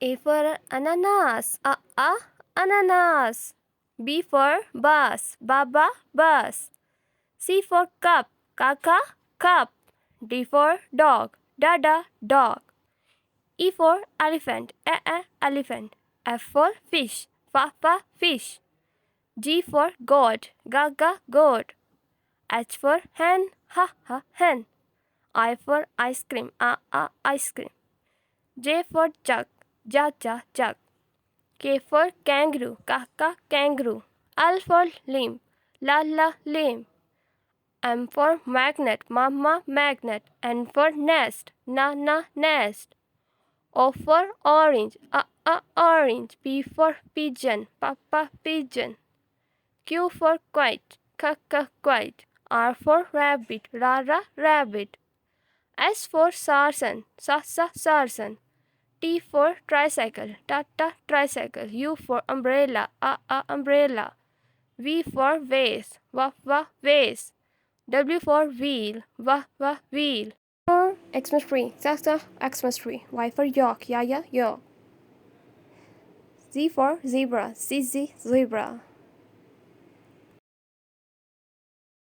A for ananas, ananas. B for bus, bus. C for cup, cup. D for dog, dog. E for elephant, elephant. F for fish, fish. G for goat, goat. H for hen, hen. I for ice cream, ice cream. J for jug, jug. K for kangaroo, kangaroo. L for limb, limb. M for magnet, magnet. N for nest, nest. O for orange, orange. P for pigeon, pigeon. Q for kite, kite. R for rabbit, rabbit. S for sarsen, sarsen. T for tricycle, tricycle. U for umbrella, umbrella. V for vase, vase. W for wheel, wheel. For Xmas tree, Xmas tree. Y for york, york. Z for zebra, zebra.